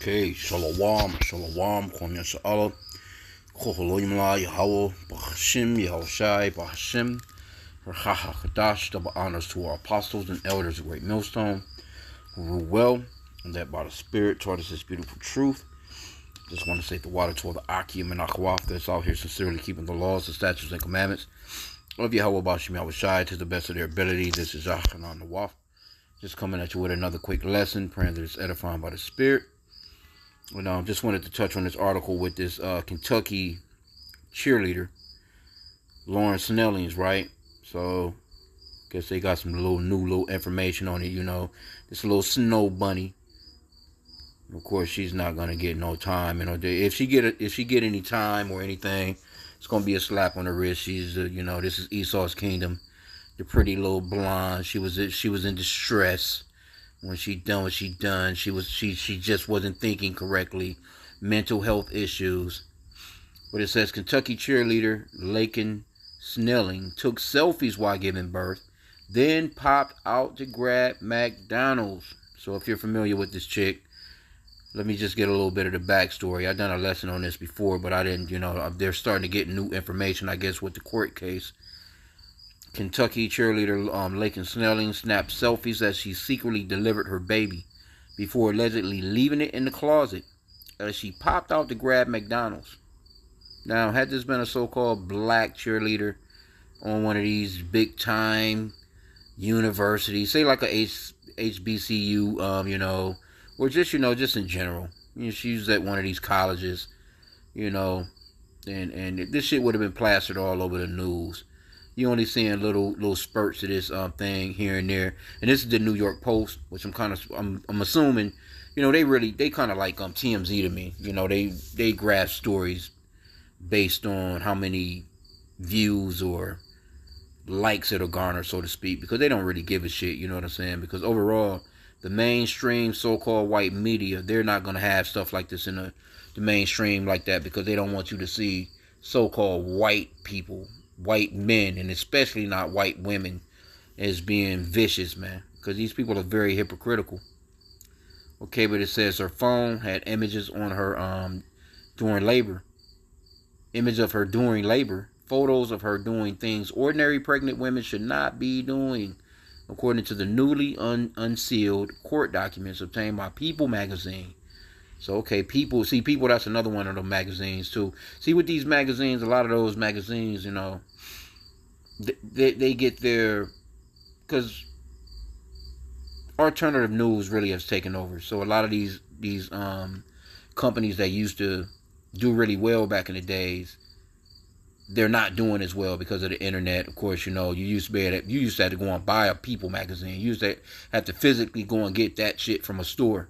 Okay, Shalom, Shalom, Kwam Yasha'Allah, Chocholoyimla, Yahweh, B'Hashim, Yahushai, B'Hashim, Rachaha Kadash, double honors to our apostles and elders of Great Millstone, who rule well, and that by the Spirit taught us this beautiful truth. Just want to say the water to all the H.I.M and Akhwaf that's out here sincerely keeping the laws, the statutes, and commandments of Yahweh, B'Hashim, Yahushai, to the best of their ability. This is Yachanan the Waf. Just coming at you with another quick lesson, praying that it's edifying by the Spirit. And just wanted to touch on this article with this Kentucky cheerleader, Laken Snelling's, right? So, guess they got some new information on it, This little snow bunny. Of course, she's not gonna get no time, If she get any time or anything, it's gonna be a slap on the wrist. She's, this is Esau's kingdom. The pretty little blonde. She was in distress. When she done what she done, she just wasn't thinking correctly. Mental health issues. But it says Kentucky cheerleader Laken Snelling took selfies while giving birth, then popped out to grab McDonald's. So if you're familiar with this chick, let me just get a little bit of the backstory. I've done a lesson on this before, but I didn't, they're starting to get new information, I guess, with the court case. Kentucky cheerleader Laken Snelling snapped selfies as she secretly delivered her baby before allegedly leaving it in the closet as she popped out to grab McDonald's. Now, had this been a so-called black cheerleader on one of these big-time universities, say like a HBCU, or just, just in general. She's at one of these colleges, and this shit would have been plastered all over the news. You only seeing little spurts of this thing here and there, and this is the New York Post, which I'm assuming, they kind of like TMZ to me. They grab stories based on how many views or likes it'll garner, so to speak, because they don't really give a shit. You know what I'm saying? Because overall, the mainstream so-called white media, they're not gonna have stuff like this in the mainstream like that, because they don't want you to see so-called white people, white men, and especially not white women, as being vicious, man, because these people are very hypocritical. Okay, but it says her phone had images on her during labor. Image of her during labor. Photos of her doing things ordinary pregnant women should not be doing, according to the newly unsealed court documents obtained by People magazine. So, okay, People, that's another one of the magazines, too. See, with these magazines, a lot of those magazines, they get their, because alternative news really has taken over. So a lot of these companies that used to do really well back in the days, they're not doing as well because of the internet. Of course, you used to have to go and buy a People magazine. You used to have to physically go and get that shit from a store.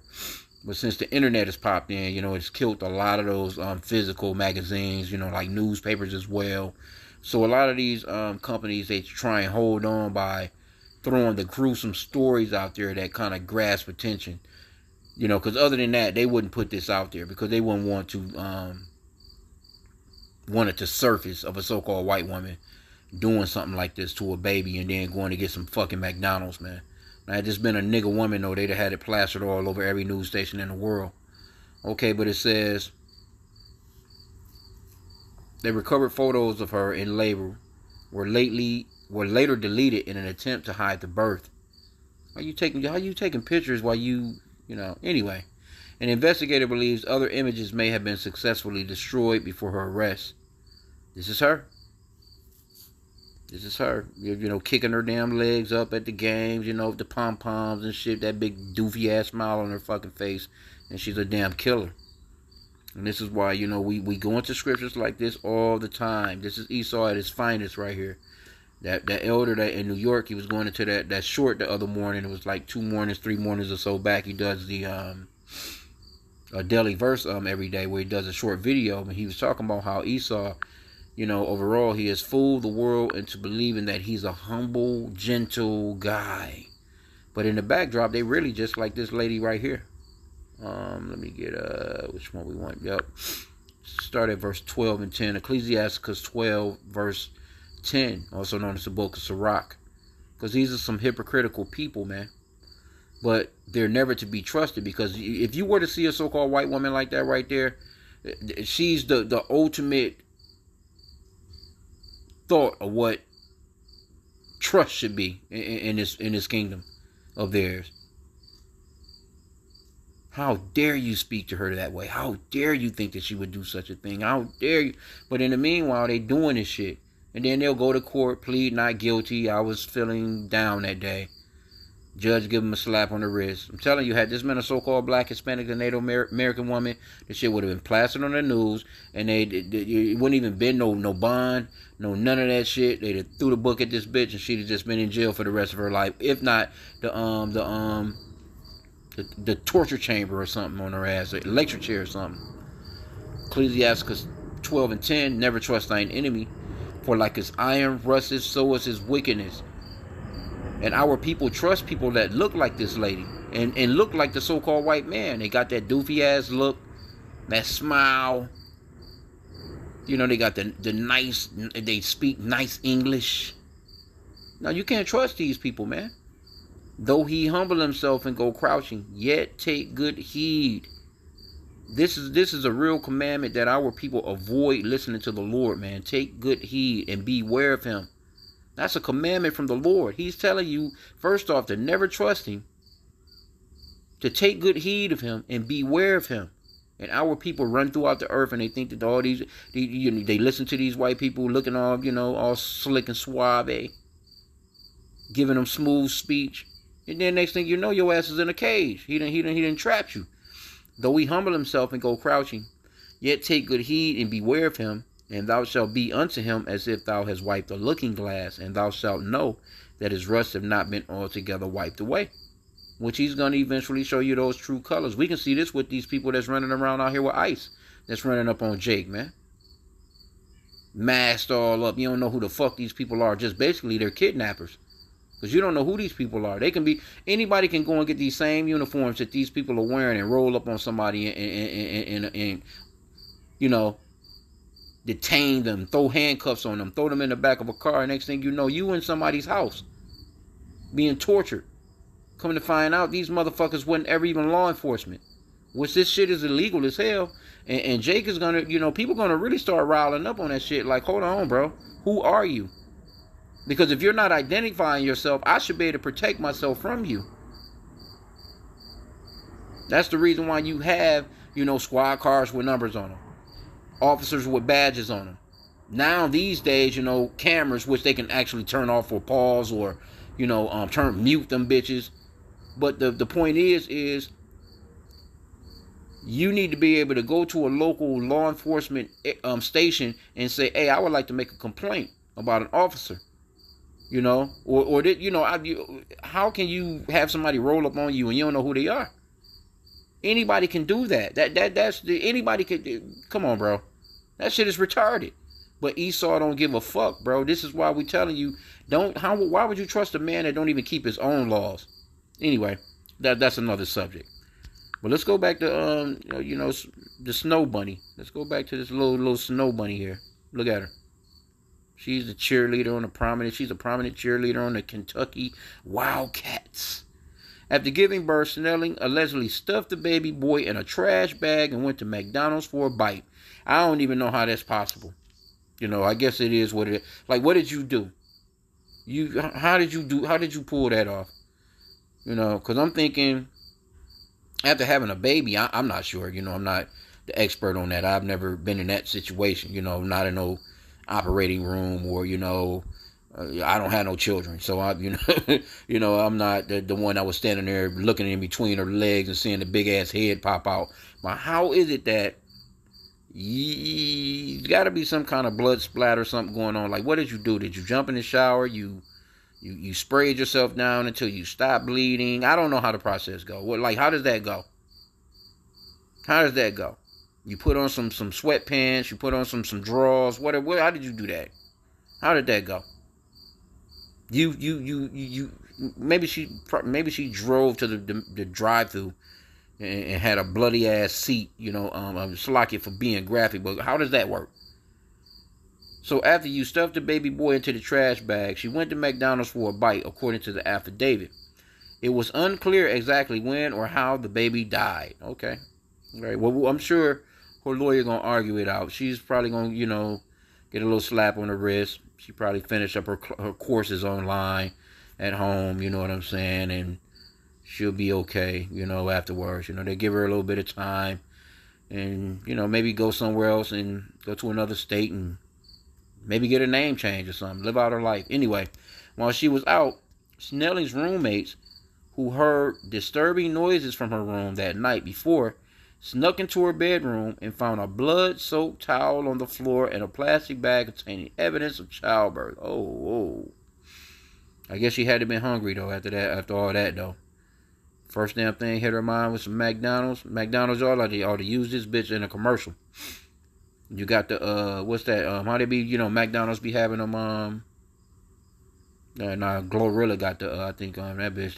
But since the internet has popped in, it's killed a lot of those physical magazines, like newspapers as well. So a lot of these companies, they try and hold on by throwing the gruesome stories out there that kind of grasp attention. Because other than that, they wouldn't put this out there because they wouldn't want it to surface of a so-called white woman doing something like this to a baby and then going to get some fucking McDonald's, man. Now, had this been a nigga woman, though, they'd have had it plastered all over every news station in the world. Okay, but it says they recovered photos of her in labor were later deleted in an attempt to hide the birth. How you taking pictures while anyway. An investigator believes other images may have been successfully destroyed before her arrest. This is her. Kicking her damn legs up at the games, with the pom-poms and shit, that big doofy-ass smile on her fucking face, and she's a damn killer. And this is why, we go into scriptures like this all the time. This is Esau at his finest right here. That elder that in New York, he was going into that short the other morning. It was like 3 mornings or so back. He does the a daily verse every day where he does a short video. And he was talking about how Esau, overall, he has fooled the world into believing that he's a humble, gentle guy. But in the backdrop, they really just like this lady right here. Let me get which one we want. Yep. Start at verse 12 and 10. Ecclesiasticus 12, verse 10, also known as the book of Sirach. Because these are some hypocritical people, man. but they're never to be trusted, because if you were to see a so-called white woman like that right there, she's the ultimate thought of what trust should be in this kingdom of theirs. How dare you speak to her that way? How dare you think that she would do such a thing? How dare you? But in the meanwhile, they doing this shit. And then they'll go to court, plead not guilty. I was feeling down that day. Judge give him a slap on the wrist. I'm telling you, had this been a so-called black, Hispanic, and Native American woman, this shit would have been plastered on the news, and it wouldn't even been no bond, none of that shit. They'd have threw the book at this bitch, and she'd have just been in jail for the rest of her life, if not the torture chamber or something on her ass, the electric chair or something. Ecclesiastes 12:10, never trust thine enemy, for like his iron rusteth, so is his wickedness. And our people trust people that look like this lady and look like the so-called white man. They got that doofy ass look, that smile. You know, they got the nice, they speak nice English. Now, you can't trust these people, man. Though he humble himself and go crouching, yet take good heed. This is a real commandment, that our people avoid listening to the Lord, man. Take good heed and beware of him. That's a commandment from the Lord. He's telling you, first off, to never trust him, to take good heed of him, and beware of him. And our people run throughout the earth, and they think that all these, they listen to these white people looking all, all slick and suave, giving them smooth speech. And then next thing you know, your ass is in a cage. He done trapped you. Though he humble himself and go crouching, yet take good heed and beware of him. And thou shalt be unto him as if thou hast wiped a looking glass, and thou shalt know that his rust have not been altogether wiped away. Which he's going to eventually show you those true colors. We can see this with these people that's running around out here with ICE, that's running up on Jake, man. Masked all up. You don't know who the fuck these people are. Just basically they're kidnappers. Because you don't know who these people are. They can be, anybody can go and get these same uniforms that these people are wearing and roll up on somebody and detain them, throw handcuffs on them, throw them in the back of a car. Next thing you know, you in somebody's house being tortured. Coming to find out, these motherfuckers wasn't ever even law enforcement. Which this shit is illegal as hell. And Jake is gonna, people gonna really start riling up on that shit. Like, hold on, bro. Who are you? Because if you're not identifying yourself, I should be able to protect myself from you. That's the reason why you have, squad cars with numbers on them. Officers with badges on them. Now, these days, cameras, which they can actually turn off or pause or, mute them bitches. But the point is you need to be able to go to a local law enforcement station and say, hey, I would like to make a complaint about an officer. How can you have somebody roll up on you and you don't know who they are? Anybody can do that. Anybody could. Come on, bro. That shit is retarded. But Esau don't give a fuck, bro. This is why we telling you, why would you trust a man that don't even keep his own laws? Anyway, that's another subject. But let's go back to the snow bunny. Let's go back to this little snow bunny here. Look at her. She's a cheerleader she's a prominent cheerleader on the Kentucky Wildcats. After giving birth, Snelling allegedly stuffed the baby boy in a trash bag and went to McDonald's for a bite. I don't even know how that's possible. I guess it is what it is. Like, what did you do? How did you pull that off? Because I'm thinking, after having a baby, I'm not sure. I'm not the expert on that. I've never been in that situation. Not in no operating room or I don't have no children, so I'm not the one that was standing there looking in between her legs and seeing the big ass head pop out. But how is it that you got to be some kind of blood splatter or something going on? Like, what did you do? Did you jump in the shower? You sprayed yourself down until you stopped bleeding? I don't know how the process go. How does that go? How does that go? You put on some sweatpants. You put on some drawers. How did you do that? How did that go? Maybe she drove to the drive-thru and had a bloody ass seat. I'm slacking for being graphic, but how does that work? So after you stuffed the baby boy into the trash bag, she went to McDonald's for a bite, according to the affidavit. It was unclear exactly when or how the baby died. Okay. All right. Well, I'm sure her lawyer going to argue it out. She's probably going to, get a little slap on the wrist. She probably finished up her courses online at home, you know what I'm saying? And she'll be okay, afterwards. They give her a little bit of time and, maybe go somewhere else and go to another state and maybe get a name change or something. Live out her life. Anyway, while she was out, Snelling's roommates, who heard disturbing noises from her room that night before, snuck into her bedroom and found a blood-soaked towel on the floor and a plastic bag containing evidence of childbirth. Oh. I guess she had to have been hungry, though, after all that, though. First damn thing hit her mind was some McDonald's. McDonald's ought to use this bitch in a commercial. You got the, what's that, how they be, McDonald's be having them, Glorilla got the, I think, that bitch,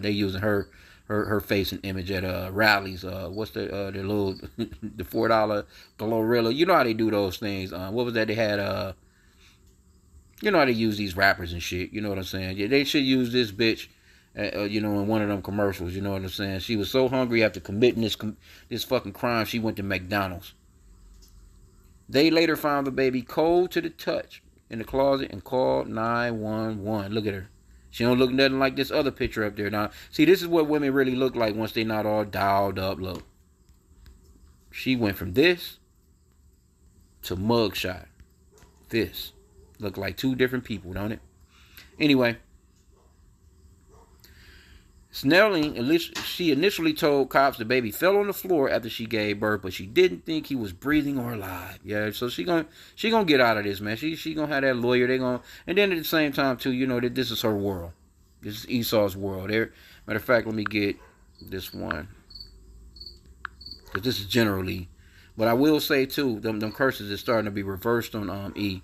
they using her face and image at rallies. What's the little the $4 Glorilla? You know how they do those things. What was that they had? You know how they use these rappers and shit. You know what I'm saying? Yeah, they should use this bitch. In one of them commercials. You know what I'm saying? She was so hungry after committing this fucking crime, she went to McDonald's. They later found the baby cold to the touch in the closet and called 911. Look at her. She don't look nothing like this other picture up there. Now, see, this is what women really look like once they not all dialed up. Look. She went from this to mugshot. This. Look like two different people, don't it? Anyway. Snelling, she initially told cops the baby fell on the floor after she gave birth, but she didn't think he was breathing or alive. Yeah, so she gonna get out of this, man. She gonna have that lawyer. And then at the same time too, that this is her world. This is Esau's world. Matter of fact, let me get this one, because this is generally. But I will say too, them curses is starting to be reversed on E.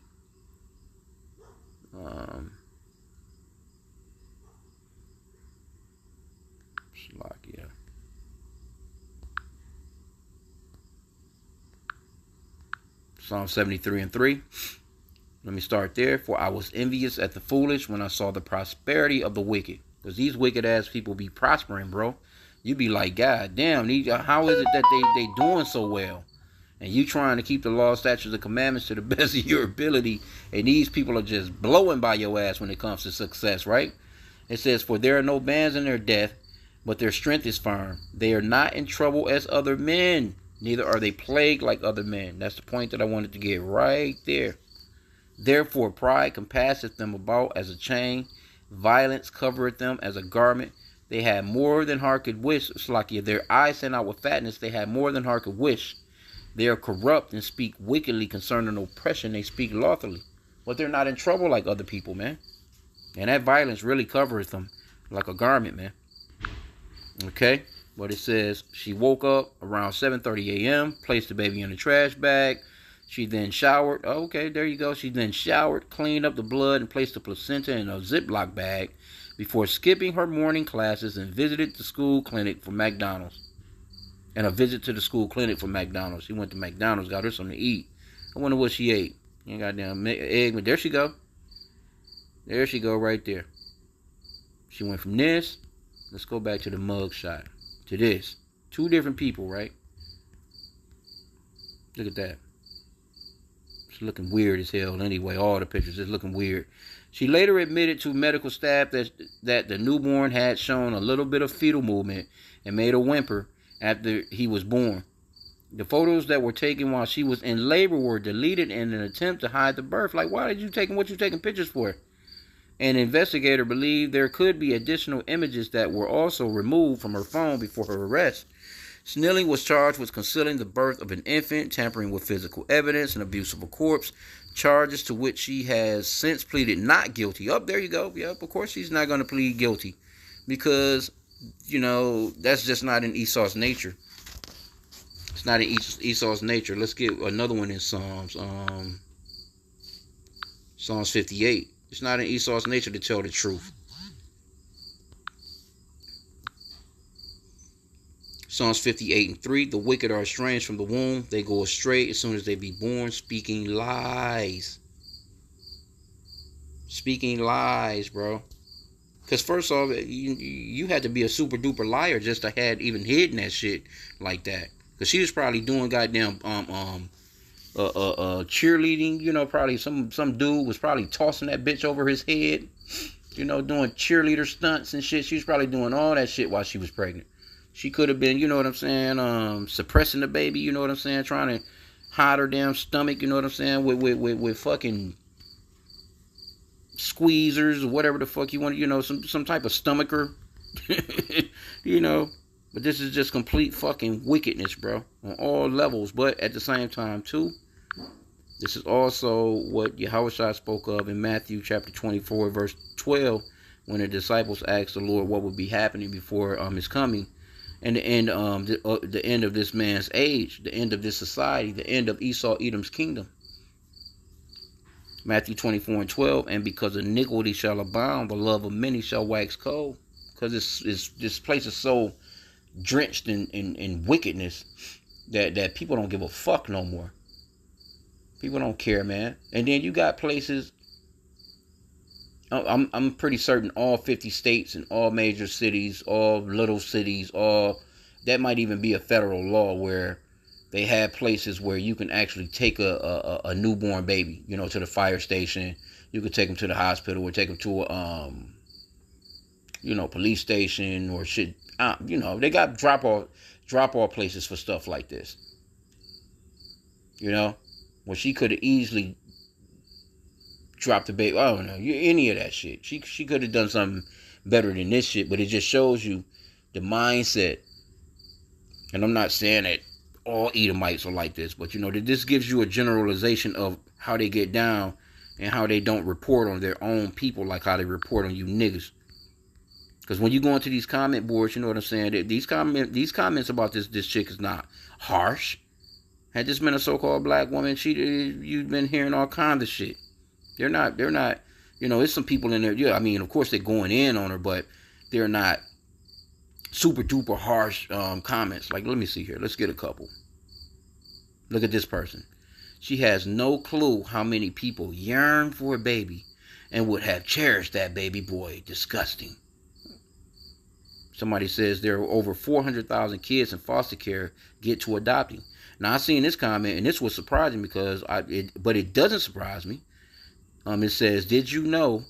Yeah. Psalm 73:3. Let me start there. For I was envious at the foolish when I saw the prosperity of the wicked. Because these wicked ass people be prospering, bro. You be like, God damn, how is it that they doing so well? And you trying to keep the law, statutes, and commandments to the best of your ability. And these people are just blowing by your ass when it comes to success, right? It says, for there are no bands in their death, but their strength is firm. They are not in trouble as other men, neither are they plagued like other men. That's the point that I wanted to get right there. Therefore pride compasseth them about as a chain, violence covereth them as a garment. They have more than heart could wish. Slakia, their eyes stand out with fatness. They have more than heart could wish. They are corrupt and speak wickedly concerning oppression. They speak lawfully, but they're not in trouble like other people, man. And that violence really covers them like a garment, man. Okay, but it says she woke up around 7:30 a.m., placed the baby in a trash bag. She then showered. Oh, okay, there you go. She then showered, cleaned up the blood, and placed the placenta in a Ziploc bag before skipping her morning classes and visited the school clinic for McDonald's. And a visit to the school clinic for McDonald's. She went to McDonald's, got her something to eat. I wonder what she ate. Ain't goddamn egg, but there she go. There she go right there. She went from this. Let's go back to the mug shot. To this. Two different people, right? Look at that. It's looking weird as hell anyway. All the pictures is looking weird. She later admitted to medical staff that the newborn had shown a little bit of fetal movement and made a whimper after he was born. The photos that were taken while she was in labor were deleted in an attempt to hide the birth. Like, why did you take what you taking pictures for? An investigator believed there could be additional images that were also removed from her phone before her arrest. Snelling was charged with concealing the birth of an infant, tampering with physical evidence, and abuse of a corpse, charges to which she has since pleaded not guilty. Oh, there you go. Yep, of course she's not going to plead guilty because, that's just not in Esau's nature. It's not in Esau's nature. Let's get another one in Psalms. Psalms 58. It's not in Esau's nature to tell the truth. Psalms 58:3. The wicked are estranged from the womb. They go astray as soon as they be born, speaking lies. Speaking lies, bro. Because first off, you had to be a super duper liar just to had even hidden that shit like that. Because she was probably doing goddamn cheerleading. You know, probably some dude was probably tossing that bitch over his head. You know, doing cheerleader stunts and shit. She was probably doing all that shit while she was pregnant. She could have been, you know what I'm saying, suppressing the baby. You know what I'm saying, trying to hide her damn stomach. You know what I'm saying, with fucking squeezers or whatever the fuck you want, you know, some type of stomacher. You know, but this is just complete fucking wickedness, bro, on all levels. But at the same time too, this is also what Yahushua spoke of in Matthew chapter 24 verse 12, when the disciples asked the Lord what would be happening before his coming, and the end the end of this man's age, the end of this society, the end of Esau Edom's kingdom. Matthew 24 and 12, and because iniquity shall abound, the love of many shall wax cold. Because this place is so drenched in wickedness that people don't give a fuck no more. People don't care, man. And then you got places, I'm pretty certain all 50 states and all major cities, all little cities, all that might even be a federal law where they have places where you can actually take a newborn baby, you know, to the fire station. You could take them to the hospital or take them to a, you know, police station or shit. You know, they got drop off places for stuff like this. You know, well, she could have easily dropped the baby. I don't know, any of that shit. She could have done something better than this shit. But it just shows you the mindset. And I'm not saying that all Edomites are like this, but you know, this gives you a generalization of how they get down and how they don't report on their own people like how they report on you niggas. Because when you go into these comment boards, you know what I'm saying, these comments about this chick is not harsh. Had this been a so-called black woman, you've been hearing all kinds of shit. They're not, you know, there's some people in there, yeah, I mean, of course they're going in on her, but they're not super duper harsh comments. Like, let me see here. Let's get a couple. Look at this person. She has no clue how many people yearn for a baby and would have cherished that baby boy. Disgusting. Somebody says there are over 400,000 kids in foster care get to adopting. Now I seen this comment and this was surprising because but it doesn't surprise me. It says, did you know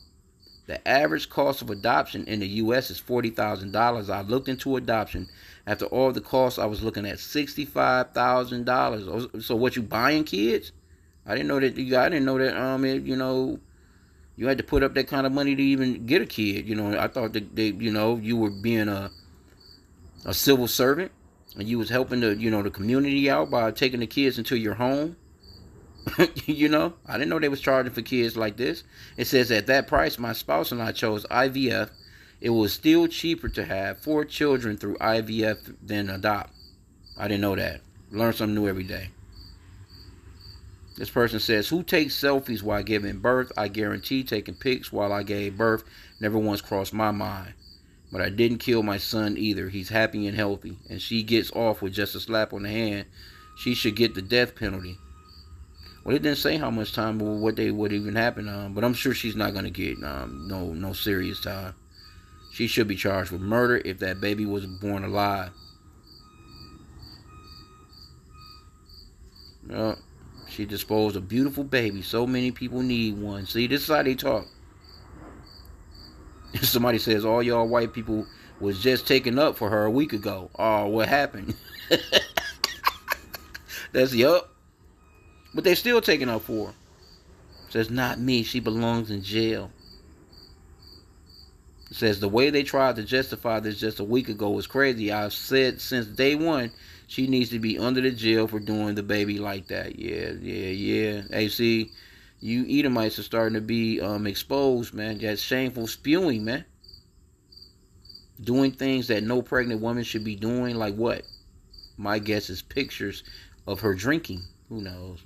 the average cost of adoption in the U.S. is $40,000. I looked into adoption. After all the costs, I was looking at $65,000. So what, you buying kids? I didn't know that. I didn't know that. You know, you had to put up that kind of money to even get a kid. You know, I thought that you know, you were being a civil servant and you was helping the community out by taking the kids into your home. You know, I didn't know they was charging for kids like this. It says at that price, my spouse and I chose IVF. It was still cheaper to have 4 children through IVF than adopt. I didn't know that. Learn something new every day. This person says, who takes selfies while giving birth? I guarantee taking pics while I gave birth never once crossed my mind. But I didn't kill my son either. He's happy and healthy. And she gets off with just a slap on the hand. She should get the death penalty. Well, it didn't say how much time or what would even happen, but I'm sure she's not going to get no serious time. She should be charged with murder if that baby was born alive. She disposed of a beautiful baby. So many people need one. See, this is how they talk. Somebody says, all y'all white people was just taken up for her a week ago. Oh, what happened? That's, yup. But they're still taking up for her. Says, not me. She belongs in jail. It says, the way they tried to justify this just a week ago was crazy. I've said since day one, she needs to be under the jail for doing the baby like that. Yeah. Hey, see, you Edomites are starting to be exposed, man. That shameful spewing, man. Doing things that no pregnant woman should be doing. Like what? My guess is pictures of her drinking. Who knows?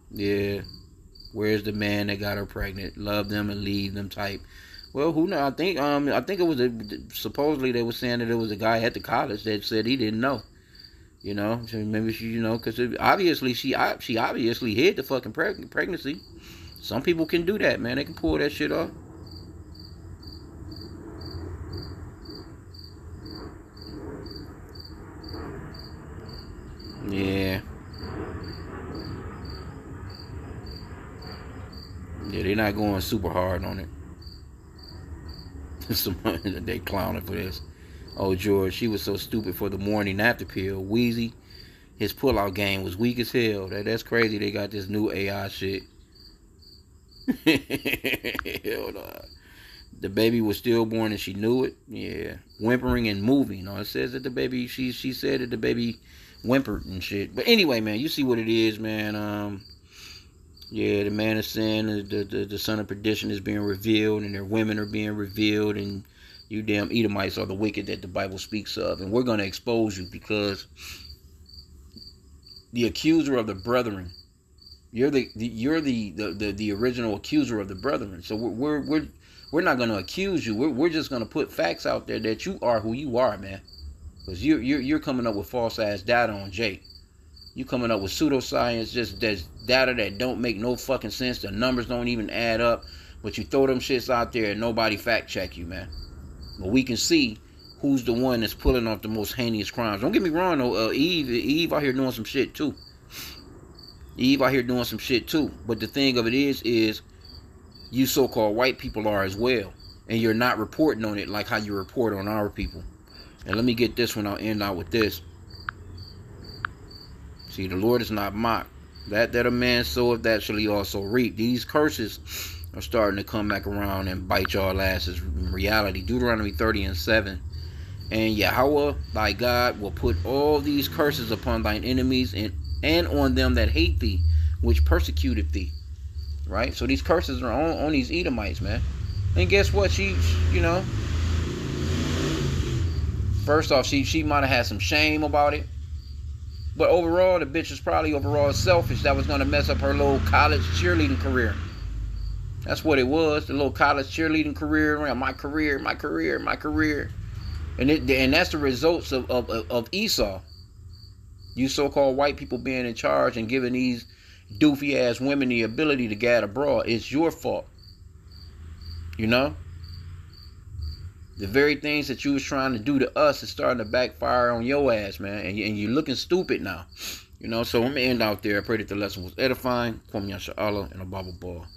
Yeah. Where's the man that got her pregnant? Love them and leave them type. Well, who knows? I think it was supposedly they were saying that it was a guy at the college that said he didn't know. You know, so maybe she, because obviously she obviously hid the fucking pregnancy. Some people can do that, man. They can pull that shit off. Yeah. Yeah, they're not going super hard on it. They clowning for this. Oh, George, she was so stupid for the morning after pill. Wheezy, his pullout game was weak as hell. That's crazy. They got this new AI shit. Hell no. The baby was stillborn and she knew it. Yeah, whimpering and moving. No, it says that the baby. She said that the baby whimpered and shit. But anyway, man, you see what it is, man. Yeah, the man of sin, the son of perdition is being revealed, and their women are being revealed, and you damn Edomites are the wicked that the Bible speaks of, and we're gonna expose you because the accuser of the brethren, you're the original accuser of the brethren. So we're not gonna accuse you. We're just gonna put facts out there that you are who you are, man. Because you're coming up with false ass data on Jake. You coming up with pseudoscience, just there's data that don't make no fucking sense. The numbers don't even add up. But you throw them shits out there and nobody fact check you, man. But we can see who's the one that's pulling off the most heinous crimes. Don't get me wrong, though. Eve out here doing some shit too. Eve out here doing some shit too. But the thing of it is you so-called white people are as well. And you're not reporting on it like how you report on our people. And let me get this one. I'll end out with this. See, the Lord is not mocked. That a man soweth, that shall he also reap. These curses are starting to come back around and bite y'all asses in reality. Deuteronomy 30:7. And Yahweh thy God will put all these curses upon thine enemies and on them that hate thee, which persecuted thee. Right? So these curses are on these Edomites, man. And guess what? She first off, she might have had some shame about it. But overall, the bitch was probably overall selfish. That was going to mess up her little college cheerleading career. That's what it was. The little college cheerleading career. My career. And that's the results of Esau. You so-called white people being in charge and giving these doofy-ass women the ability to gad abroad. It's your fault. You know? The very things that you was trying to do to us is starting to backfire on your ass, man. And you're looking stupid now. You know, so I'm going to end out there. I pray that the lesson was edifying. Kwame Yasha Allah and a Bible ball.